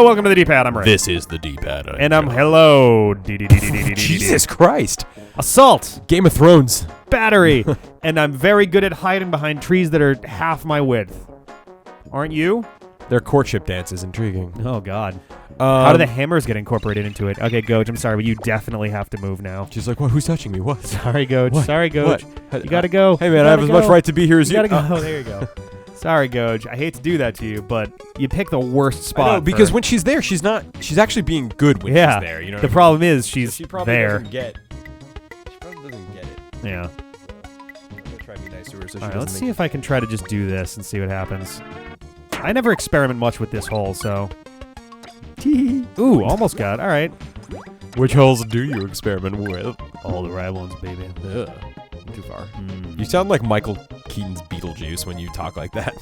Hello, welcome to the D-pad. I'm Ray. This is the D-pad. And I'm hello. Jesus Christ. Assault. Game of Thrones. Battery. And I'm very good at hiding behind trees that are half my width. Aren't you? Their courtship dance is intriguing. Oh, God. How do the hammers get incorporated into it? Okay, Goj, I'm sorry, but you definitely have to move now. She's like, what? Who's touching me? What? Sorry, Goj. What? Sorry, Goj. What? You gotta go. Hey, man, I have as much right to be here as you. You gotta go. There you go. Sorry, Goj. I hate to do that to you, but you pick the worst spot. I know, because when she's there, she's actually being good when she's there. You know the problem is she's she probably there. She probably doesn't get it. Yeah. I'm going to try to be nice to her so All right, let's see if I can try to just do this and see what happens. I never experiment much with this hole, so... Ooh, almost got. All right. Which holes do you experiment with? All the right ones, baby. Ugh. Too far. You sound like Michael Keaton's Beetlejuice when you talk like that.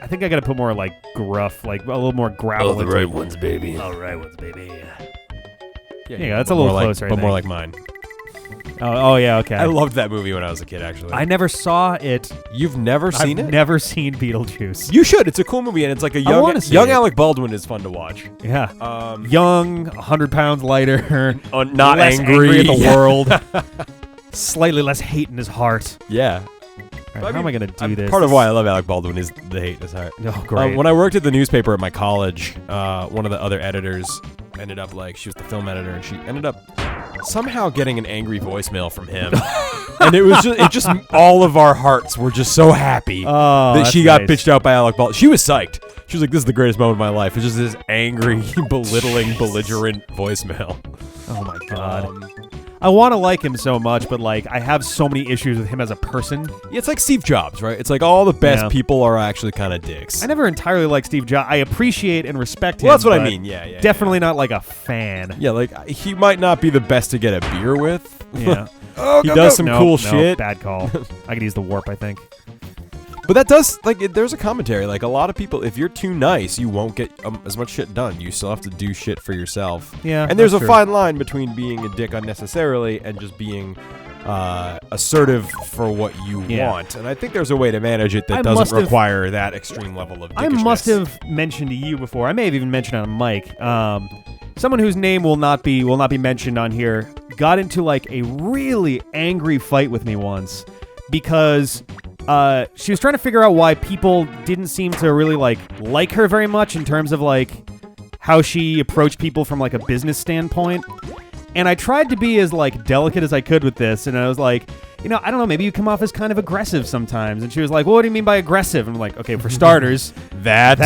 I think I gotta put more like gruff, like a little more gravel. All the right ones, baby. All right ones, baby. Yeah, that's a little closer. But more like mine. Oh, yeah, okay. I loved that movie when I was a kid, actually. I never saw it. You've never seen it? I've never seen Beetlejuice. You should. It's a cool movie, and it's like a young Alec Baldwin is fun to watch. Yeah. Young, 100 pounds lighter, not less angry at the world, slightly less hate in his heart. Yeah. Right, how am I going to do this? Part of why I love Alec Baldwin is the hate in his heart. Oh, great. When I worked at the newspaper at my college, one of the other editors ended up she was the film editor, and she ended up somehow getting an angry voicemail from him. And it was just all of our hearts were just so happy that she got pitched out by Alec Baldwin. She was psyched. She was like, this is the greatest moment of my life. It's just this angry, belittling, belligerent voicemail. Oh, my God. I want to like him so much, but like I have so many issues with him as a person. Yeah, it's like Steve Jobs, right? It's like all the best people are actually kind of dicks. I never entirely liked Steve Jobs. I appreciate and respect him. Well, that's what I mean. Yeah. Definitely not like a fan. Yeah, like he might not be the best to get a beer with. Yeah. He does some cool shit. Bad call. I could use the warp, I think. But that does, there's a commentary. Like, a lot of people, if you're too nice, you won't get as much shit done. You still have to do shit for yourself. Yeah, and there's a fine line between being a dick unnecessarily and just being assertive for what you want. And I think there's a way to manage it that doesn't require that extreme level of dickishness. I must have mentioned to you before. I may have even mentioned it on mic. Someone whose name will not be mentioned on here got into like a really angry fight with me once because she was trying to figure out why people didn't seem to really like her very much in terms of like how she approached people from like a business standpoint. And I tried to be as like delicate as I could with this, and I was like, I don't know, maybe you come off as kind of aggressive sometimes. And she was like, well, what do you mean by aggressive? And I'm like, okay, for starters, that.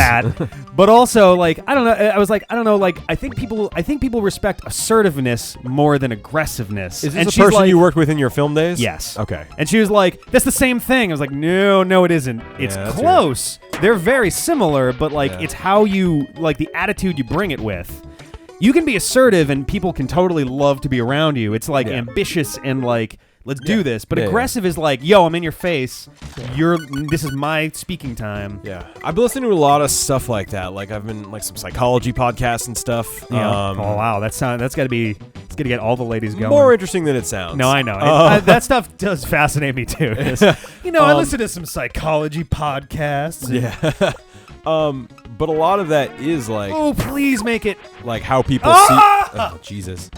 But also, like, I don't know. I was like, I don't know. Like, I think people respect assertiveness more than aggressiveness. Is this a person you worked with in your film days? Yes. Okay. And she was like, that's the same thing. I was like, no, it isn't. It's close. They're very similar, but like, it's how you, like, the attitude you bring it with. You can be assertive and people can totally love to be around you. It's like ambitious and like, let's do this. But aggressive is like, yo, I'm in your face. This is my speaking time. Yeah. I've been listening to a lot of stuff like that. Like I've been like some psychology podcasts and stuff. Yeah. Oh wow, that's gotta get all the ladies going. More interesting than it sounds. No, I know. That stuff does fascinate me too. I listen to some psychology podcasts. Yeah. But a lot of that is like, oh, please make it like how people see. Oh, Jesus.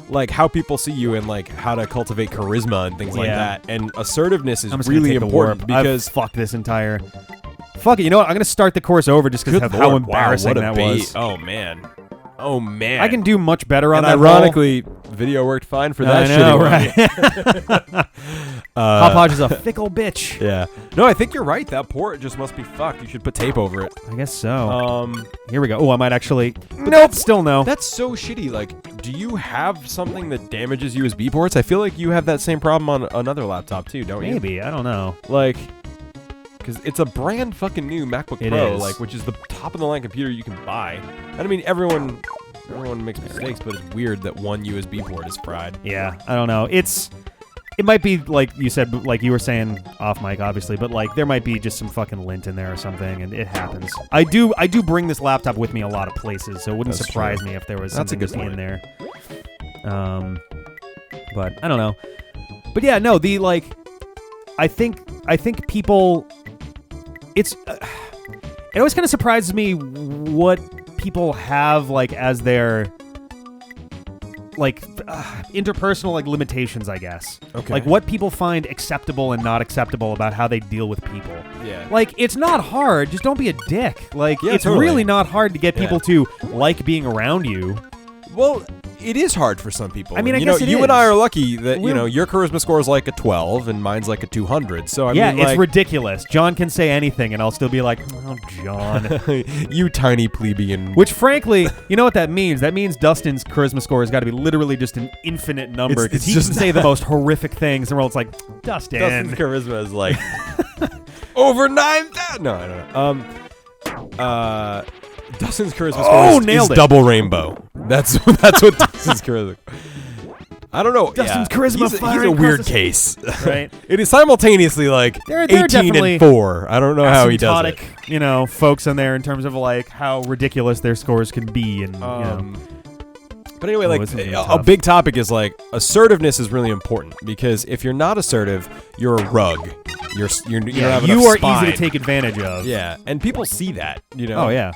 Like how people see you and like how to cultivate charisma and things like that. And assertiveness is really important because fuck this entire. Fuck it. You know what? I'm gonna start the course over just because of how embarrassing that was. Oh man. I can do much better on that. Ironically, video worked fine for that. I know, right? Hop Hodge is a fickle bitch. Yeah. No, I think you're right. That port just must be fucked. You should put tape over it. I guess so. Here we go. Oh, I might actually. Nope. Still no. That's so shitty. Like, do you have something that damages USB ports? I feel like you have that same problem on another laptop too, don't you? Maybe. I don't know. Like, because it's a brand fucking new MacBook Pro, like, which is the top of the line computer you can buy. And I mean, everyone makes mistakes, but it's weird that one USB port is fried. Yeah, I don't know. It might be like you said, like you were saying off mic, obviously, but like there might be just some fucking lint in there or something, and it happens. I do bring this laptop with me a lot of places, so it wouldn't surprise me if there was something in there. But I don't know. But yeah, no, I think people. It always kind of surprises me what people have like as their like interpersonal like limitations, I guess. Okay. Like what people find acceptable and not acceptable about how they deal with people. Yeah. Like it's not hard, just don't be a dick. Like Yeah, it's totally. really not hard to get people to like being around you. Well, it is hard for some people. I mean, I you guess know, it you is. and I are lucky that We're- your charisma score is like a 12 and mine's like a 200. So I Yeah, mean, it's like, ridiculous. John can say anything and I'll still be like, oh, John. you tiny plebeian. Which, frankly, you know what that means? That means Dustin's charisma score has got to be literally just an infinite number because It's he just- can say the most horrific things, and we're all it's like, Dustin. Dustin's charisma is like over 9,000. No, I don't know. Dustin's charisma score nailed is it. double rainbow. That's what Dustin's charisma. I don't know. Dustin's yeah. charisma He's a firing weird across the- case. Right? It is simultaneously like There are 18 definitely and 4. I don't know how he does it. asymptotic, folks in there in terms of like how ridiculous their scores can be, and But anyway, like this is gonna be a tough. big topic is like assertiveness is really important because if you're not assertive, you're a rug. You don't have you enough are spine. easy to take advantage of. Yeah, and people see that, Oh, yeah.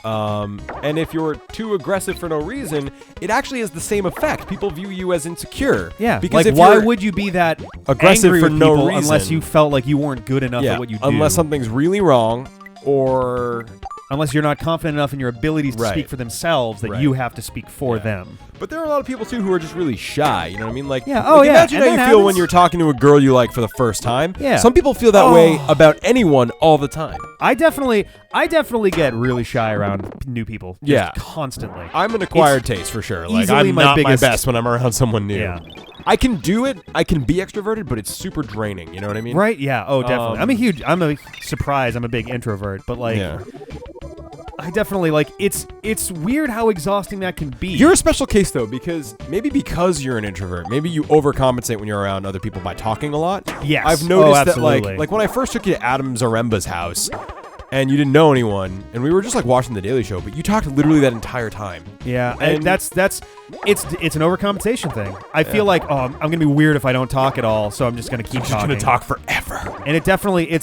And if you're too aggressive for no reason, it actually has the same effect. People view you as insecure. Yeah, because like if why you're would you be that aggressive angry for with no people reason unless you felt like you weren't good enough at what you do? unless something's really wrong or unless you're not confident enough in your abilities to Right. speak for themselves that Right. you have to speak for them. But there are a lot of people too who are just really shy. You know what I mean? Like, Yeah, like, oh, yeah, imagine and how that you feel when happens. you're talking to a girl you like for the first time. Yeah. Some people feel that way about anyone all the time. I definitely get really shy around new people. Just Yeah. constantly. I'm an acquired taste for sure. Like easily I'm my not biggest- my best when I'm around someone new. Yeah. I can do it. I can be extroverted, but it's super draining. You know what I mean? Right? Yeah. Oh, definitely. I'm a big introvert, but like Yeah. I definitely like it's weird how exhausting that can be. You're a special case though, because you're an introvert. Maybe you overcompensate when you're around other people by talking a lot. Yes. I've noticed that absolutely. like when I first took you to Adam Zaremba's house and you didn't know anyone and we were just like watching The Daily Show, but you talked literally that entire time. Yeah, And- that's it's an overcompensation thing. I feel like I'm gonna be weird if I don't talk at all, so I'm just gonna keep Just talking. gonna talk forever. And it's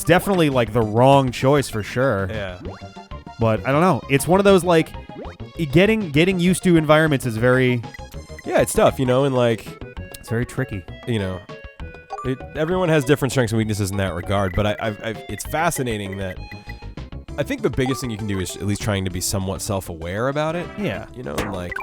definitely like the wrong choice for sure. Yeah. But I don't know. It's one of those like getting used to environments is very Yeah, it's tough, and like, it's very tricky. everyone has different strengths and weaknesses in that regard. But it's fascinating that I think the biggest thing you can do is at least trying to be somewhat self-aware about it. Yeah. And like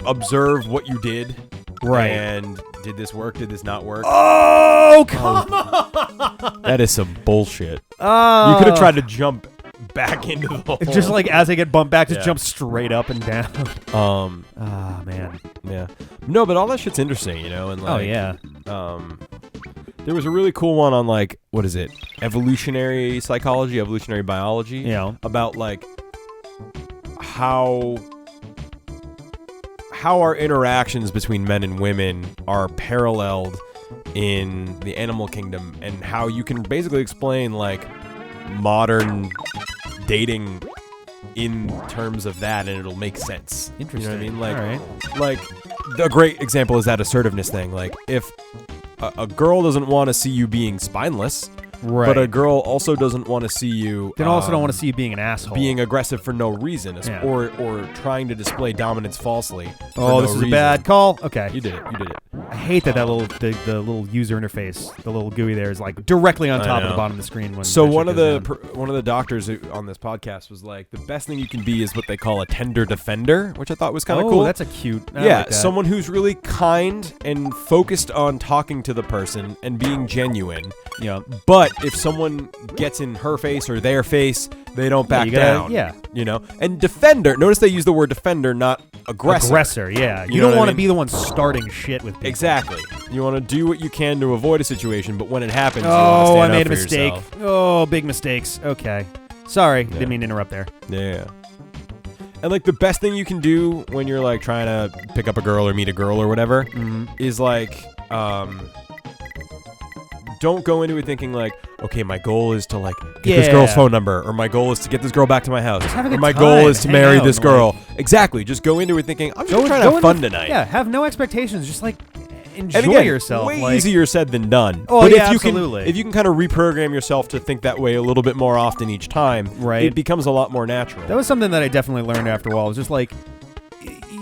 observe what you did. Right. And did this work? Did this not work? Oh, come on. That is some bullshit. You Oh. could have tried to jump back into the hole. Just like as I get bumped back, just Yeah. jump straight up and down. Ah, man. Yeah. No, but all that shit's interesting, and like, Oh, yeah. There was a really cool one on like, what is it? Evolutionary psychology, evolutionary biology. Yeah. About like how our interactions between men and women are paralleled in the animal kingdom, and how you can basically explain like modern dating in terms of that, and it'll make sense. Interesting. You know what I mean? All right. Like the great example is that assertiveness thing. Like if a girl doesn't want to see you being spineless, Right. but a girl also doesn't want to see you. Then also don't want to see you being an asshole. being aggressive for no reason, Yeah. or trying to display dominance falsely. for Oh, no this is reason. a bad call. Okay. You did it. I hate that little the little user interface, the little GUI there is like directly on I top of know. the bottom of the screen. When So that one shit of goes the down. one of the doctors on this podcast was like, the best thing you can be is what they call a tender defender, which I thought was kind of cool. That's a cute. I Yeah, like that. someone who's really kind and focused on talking to the person and being genuine. Yeah. But if someone gets in her face or their face, they don't back you gotta- down. yeah. And defender. Notice they use the word defender, not aggressor. Aggressor. Yeah. You know don't what I want to mean? be the one starting shit with people. Exactly. You want to do what you can to avoid a situation, but when it happens, you want to Oh, stand I up made a for mistake. yourself. Oh, big mistakes. Okay. Sorry. Didn't mean to interrupt there. Yeah. And like the best thing you can do when you're like trying to pick up a girl or meet a girl or whatever is like, don't go into it thinking like, okay, my goal is to like get this girl's Yeah. phone number, or my goal is to get this girl back to my house, have a or good my time, goal is to hang marry out, this and, girl. Exactly. Just go into it thinking, I'm just trying to have fun tonight. Yeah. Have no expectations. Just like enjoy And again, yourself. way like, easier said than done. Oh, but yeah, if you absolutely. if you can kind of reprogram yourself to think that way a little bit more often each time, Right. it becomes a lot more natural. That was something that I definitely learned after a while. It was just like,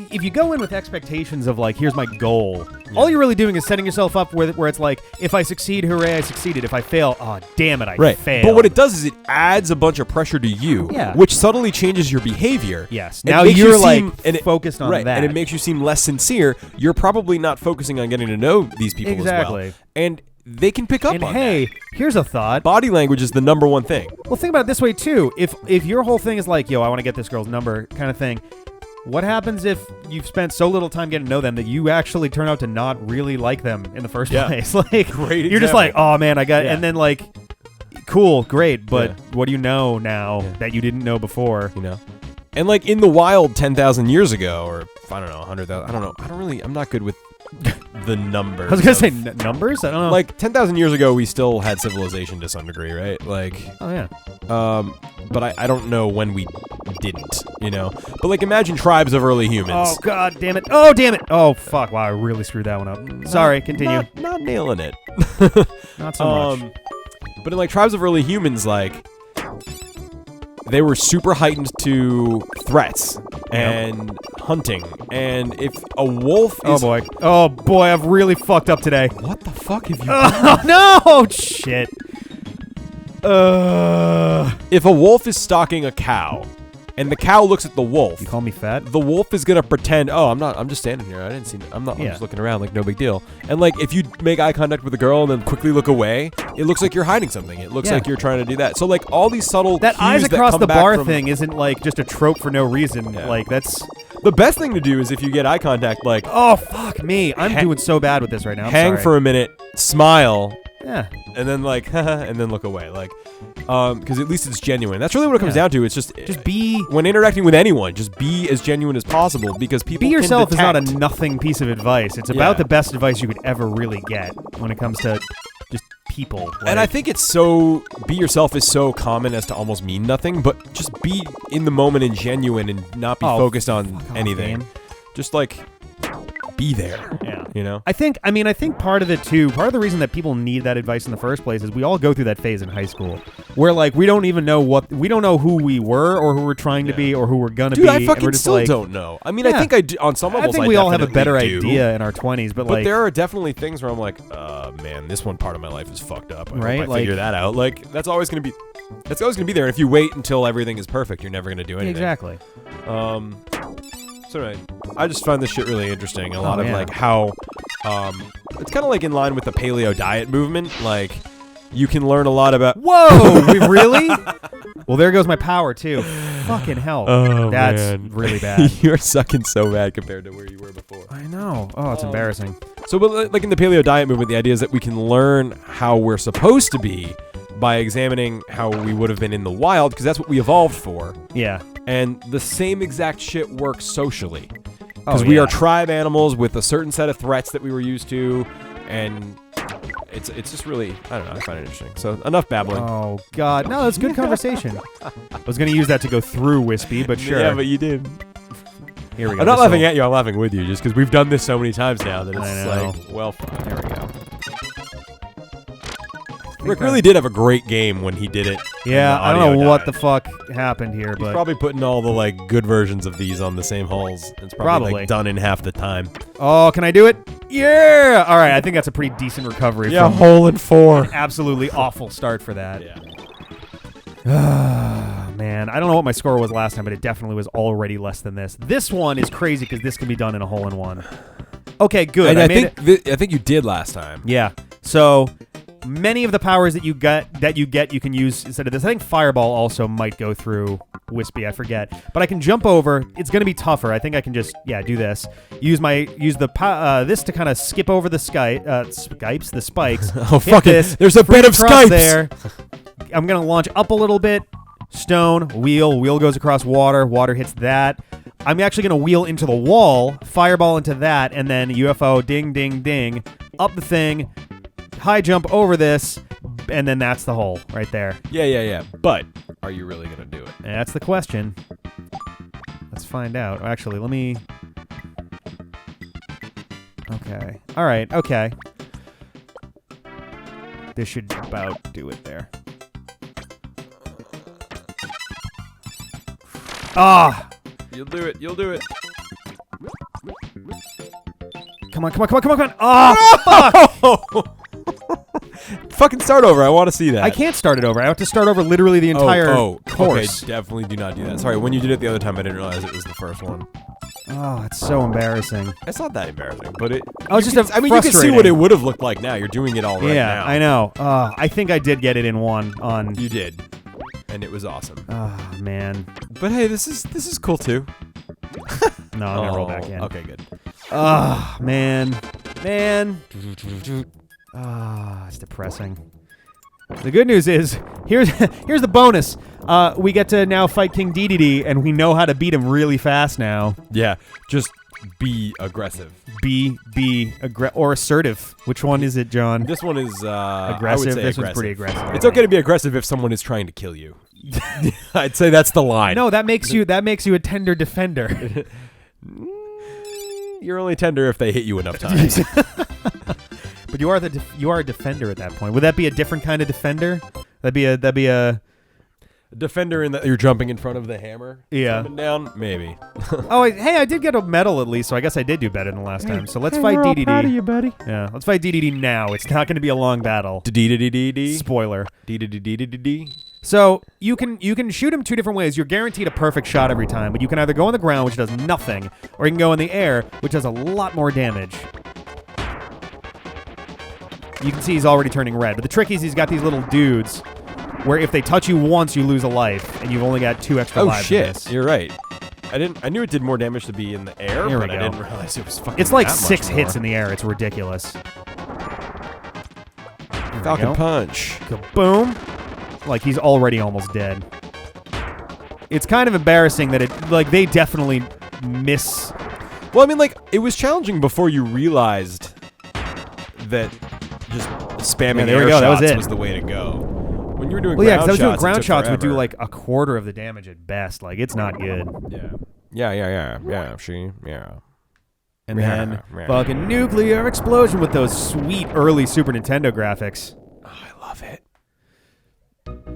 if you go in with expectations of like, here's my goal, all you're really doing is setting yourself up where it's like, if I succeed, hooray, I succeeded. If I fail, oh, damn it, I failed. But what it does is it adds a bunch of pressure to you, Yeah. which subtly changes your behavior. Yes. It Now makes you you're like seem- focused on right, that. and it makes you seem less sincere. You're probably not focusing on getting to know these people as Exactly. well. And they can pick up And on hey, that. here's a thought. Body language is the number one thing. Well, think about it this way too. If your whole thing is like, yo, I want to get this girl's number kind of thing, what happens if you've spent so little time getting to know them that you actually turn out to not really like them in the first place? Like, Great you're just example. like, oh man, I got, Yeah. and then like, cool, great, but Yeah. what do you know now that you didn't know before? You know? And like in the wild 10,000 years ago, or I don't know, 100,000, I don't know. I'm not good with the numbers. I was gonna say of- numbers. I don't know. like 10,000 years ago, we still had civilization to some degree, right? Like, oh yeah, but I don't know when we didn't, you know? But like imagine tribes of early humans. oh god damn it, oh damn it, oh fuck, wow, I really screwed that one up. Sorry, continue. Not nailing it. Not so much. But in like tribes of early humans, like they were super heightened to threats and hunting. And if a wolf is Oh boy, I've really fucked up today. what the fuck have you Oh no, shit. if a wolf is stalking a cow and the cow looks at the wolf, You call me fat? the wolf is gonna pretend, oh, I'm just standing here. I didn't see. I'm Yeah. just looking around, like no big deal. And like if you make eye contact with a girl and then quickly look away, it looks like you're hiding something. It looks Yeah. like you're trying to do that. So like all these subtle That cues eyes that across come the back bar from- thing isn't like just a trope for no reason. Yeah. Like that's. The best thing to do is if you get eye contact, like Oh fuck me! I'm doing so bad with this right now. I'm hang sorry. for a minute, smile, Yeah. and then like and then look away, like because at least it's genuine. That's really what it comes down to. It's just be when interacting with anyone, just be as genuine as possible because people be yourself can is not a detect. nothing piece of advice. It's Yeah. about the best advice you could ever really get when it comes to just people. And I think it's so be yourself is so common as to almost mean nothing, but just be in the moment and genuine and not be focused on fuck off, anything. man. Just like be there. Yeah. You know? I think part of it too, part of the reason that people need that advice in the first place is we all go through that phase in high school where like we don't know who we were or who we're trying to be or who we're gonna Dude, be. I and fucking we're just still like, don't know. I mean, I Yeah. think I do, on some levels I think we all have a better definitely do. idea in our 20s, but like there are definitely things where I'm like, man, this one part of my life is fucked up. I Right, hope I like- figure that out. Like that's always gonna be there. And if you wait until everything is perfect, you're never gonna do anything. exactly. So anyway, I just find this shit really interesting. A lot of yeah. like how it's kind of like in line with the paleo diet movement. Like you can learn a lot about. Whoa, we really? Well, there goes my power too. Fucking hell. Oh, That's man. really bad. You're sucking so bad compared to where you were before. I know. Oh, it's embarrassing. So, but like in the paleo diet movement, the idea is that we can learn how we're supposed to be by examining how we would have been in the wild, because that's what we evolved for. Yeah. And the same exact shit works socially. Oh, Because we yeah. are tribe animals with a certain set of threats that we were used to, and it's just really, I don't know, I find it interesting. So enough babbling. Oh God, no, that's good conversation. I was gonna use that to go through Wispy, but sure. Yeah, but you did. Here we go. I'm not This laughing will- at you, I'm laughing with you, just because we've done this so many times now that I it's know. like, well, fine. There we go. Rick really did have a great game when he did it. Yeah, and I don't audio know what died. the fuck happened here, He's but probably putting all the like good versions of these on the same holes. It's probably. Probably. Like done in half the time. oh, can I do it? Yeah. All right, I think that's a pretty decent recovery. Yeah, from hole in 4. an absolutely awful start for that. Yeah. Man, I don't know what my score was last time, but it definitely was already less than this. This one is crazy because this can be done in a hole in one. Okay, good. And I I made think it. I think you did last time. Yeah. So many of the powers that you get, you can use instead of this. I think Fireball also might go through Wispy. I forget, but I can jump over. It's going to be tougher. I think I can just do this. Use the this to kind of skip over the the spikes. Oh Hit fuck this, it! There's a bit of across Skypes there. I'm gonna launch up a little bit. Stone, wheel goes across water hits that. I'm actually going to wheel into the wall, fireball into that, and then UFO, ding, ding, ding, up the thing, high jump over this, and then that's the hole right there. Yeah. But are you really gonna do it? And that's the question. Let's find out. Actually, let me... Okay. All right. Okay. This should about do it there. Ah! You'll do it. You'll do it. Come on, come on, come on, come on, come on! Oh, fuck! Fucking start over. I want to see that. I can't start it over. I have to start over literally the entire course. Okay, definitely do not do that. Sorry, when you did it the other time, I didn't realize it was the first one. Oh, it's so embarrassing. It's not that embarrassing, but it. I was just I mean, you can see what it would have looked like now. You're doing it all right now. Yeah, I know. I think I did get it in one on. You did, and it was awesome. Oh man. But hey, this is cool too. No, I'm gonna roll back in. Okay, good. Oh man, man. It's depressing. The good news is here's the bonus. We get to now fight King DDD, and we know how to beat him really fast now. Yeah, just be aggressive. Or assertive. Which one is it, John? This one is aggressive. I would say this aggressive. one's pretty aggressive. It's okay to be aggressive if someone is trying to kill you. I'd say that's the line. No, that makes you a tender defender. You're only tender if they hit you enough times. But you are a defender at that point. Would that be a different kind of defender? That'd be a defender in that you're jumping in front of the hammer. Yeah. Coming down, maybe. Oh, hey, I did get a medal at least, so I guess I did do better than last time. So let's fight DDD. Proud of you, buddy. Yeah, let's fight DDD now. It's not going to be a long battle. Spoiler. So you can shoot him two different ways. You're guaranteed a perfect shot every time, but you can either go on the ground, which does nothing, or you can go in the air, which does a lot more damage. You can see he's already turning red. But the trick is he's got these little dudes where if they touch you once, you lose a life, and you've only got 2 extra lives. Oh shit! In this. You're right. I knew it did more damage to be in the air, Here but we I go. didn't realize it was fucking. It's like that 6 much hits more. in the air. It's ridiculous. Falcon punch. Kaboom! Like he's already almost dead. It's kind of embarrassing that they definitely miss. Well, I mean, like it was challenging before you realized that just spamming there we air go, that was shots it. was the way to go. When you were doing Well, yeah, because I was doing shots, it ground took shots would do forever. like a quarter of the damage at best. Like it's not good. Yeah. And then Yeah. fucking nuclear explosion with those sweet early Super Nintendo graphics. Oh, I love it.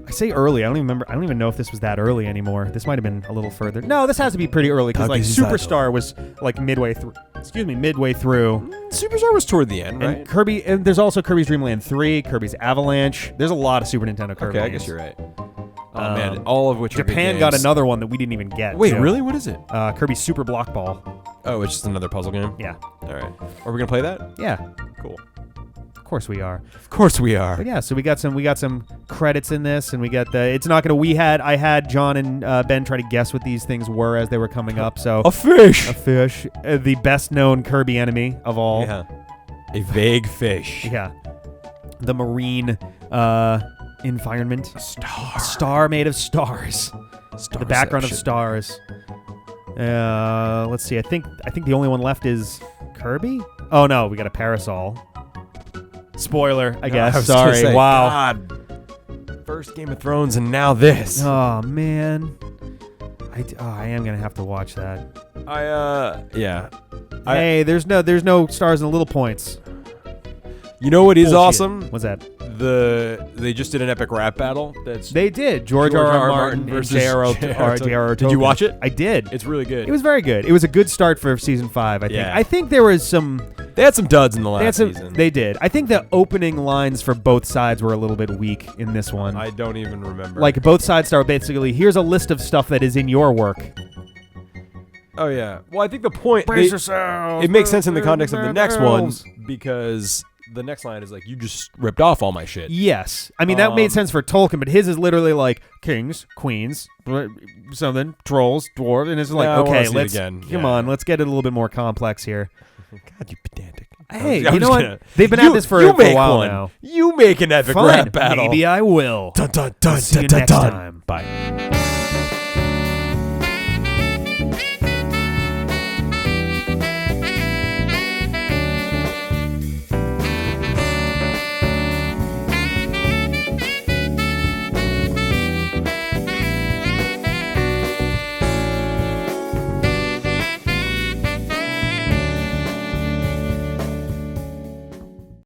I say early. I don't even know if this was that early anymore. This might have been a little further. No, this has to be pretty early because like Superstar was like midway through. Midway through. Superstar was toward the end, right? And Kirby, and there's also Kirby's Dream Land 3, Kirby's Avalanche. There's a lot of Super Nintendo Kirby. Okay, I guess you're right. Oh man, all of which are good Japan got games. another one that we didn't even get. Wait, too. really? What is it? Kirby's Super Block Ball. Oh, it's just another puzzle game? Yeah. All right. Are we going to play that? Yeah. Cool. Of course we are. Of course we are. But yeah, so we got some credits in this, and we got the. It's not gonna. I had John and Ben try to guess what these things were as they were coming up. So A fish. a fish, the best known Kirby enemy of all. Yeah. A vague fish. Yeah. The marine environment. Star. A star made of stars. The background of stars. Let's see. I think the only one left is Kirby. Oh no, we got a parasol. Spoiler, I guess. I was gonna Sorry. say, Wow. God. First Game of Thrones and now this. Oh man. I am gonna have to watch that. Yeah. Hey, there's no stars and little points. You know what is Bullshit. awesome? What's that? They just did an epic rap battle. They did. George R. Martin versus J.R.R. Tolkien. Did you watch it? I did. It's really good. It was very good. It was a good start for season 5. I think. Yeah. I think there was some. They had some duds in the last season. They did. I think the opening lines for both sides were a little bit weak in this one. I don't even remember. Like both sides start basically. Here's a list of stuff that is in your work. Oh yeah. Well, I think the point. Brace yourselves. It makes sense in the context of the next one because the next line is like, you just ripped off all my shit. Yes. I mean, that made sense for Tolkien, but his is literally like kings, queens, something, trolls, dwarves, and it's like, Yeah, I wanna okay, see it let's again. come Yeah. on, let's get it a little bit more complex here. God, you pedantic. Hey, I'm you know just what? kidding. They've been at this for a make while one. now. You make an epic Fine, rap battle. maybe I will. Dun, dun, dun, See you dun, dun, next dun. time. Bye.